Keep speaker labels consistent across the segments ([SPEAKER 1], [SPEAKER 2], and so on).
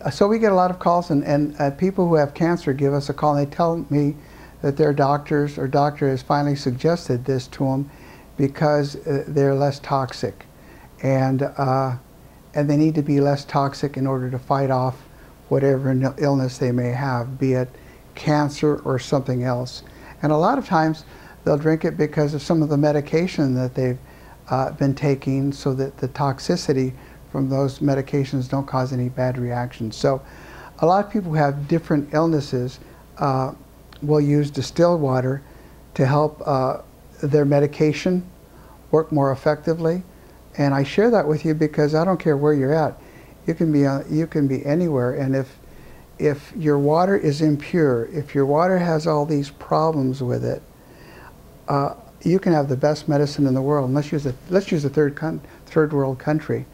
[SPEAKER 1] So we get a lot of calls, and people who have cancer give us a call and they tell me that their doctors or doctor has finally suggested this to them because they're less toxic, and they need to be less toxic in order to fight off whatever illness they may have, be it cancer or something else. And a lot of times they'll drink it because of some of the medication that they've been taking, so that the toxicity from those medications don't cause any bad reactions. So a lot of people who have different illnesses will use distilled water to help their medication work more effectively. And I share that with you because I don't care where you're at. You can be anywhere, and if your water is impure, if your water has all these problems with it, you can have the best medicine in the world. And let's use a third world country.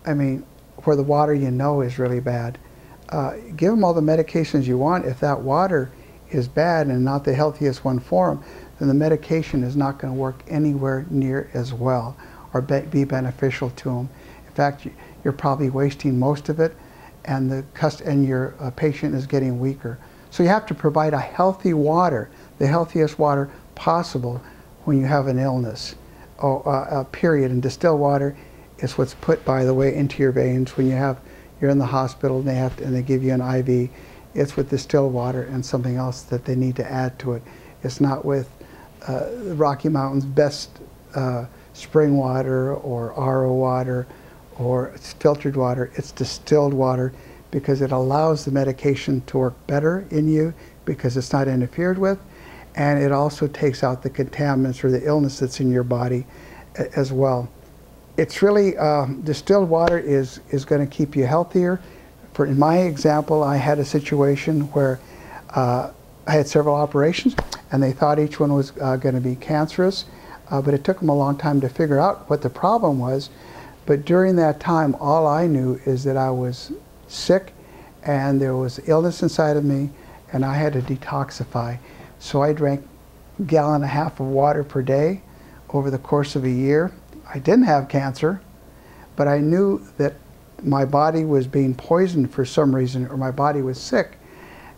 [SPEAKER 1] I mean, where the water is really bad. Give them all the medications you want. If that water is bad and not the healthiest one for them, then the medication is not going to work anywhere near as well or be beneficial to them. In fact, you're probably wasting most of it, and your patient is getting weaker. So you have to provide a healthy water, the healthiest water possible when you have an illness, period. And distilled water is what's put, by the way, into your veins when you're in the hospital and they give you an IV. It's with distilled water and something else that they need to add to it. It's not with the Rocky Mountain's best spring water or RO water or filtered water. It's distilled water because it allows the medication to work better in you because it's not interfered with, and it also takes out the contaminants or the illness that's in your body as well. It's really, distilled water is going to keep you healthier. In my example, I had a situation where I had several operations, and they thought each one was going to be cancerous, but it took them a long time to figure out what the problem was. But during that time, all I knew is that I was sick, and there was illness inside of me, and I had to detoxify. So I drank 1.5 gallons of water per day over the course of a year. I didn't have cancer, but I knew that my body was being poisoned for some reason, or my body was sick.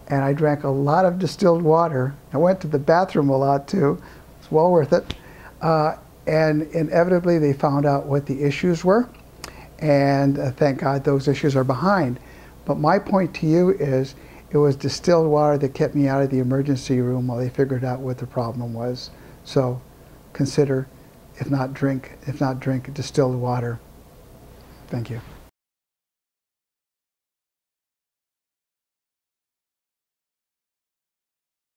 [SPEAKER 1] And I drank a lot of distilled water. I went to the bathroom a lot too. It's well worth it. And inevitably they found out what the issues were. And thank God those issues are behind. But my point to you is, it was distilled water that kept me out of the emergency room while they figured out what the problem was. So consider, if not drink distilled water. Thank you.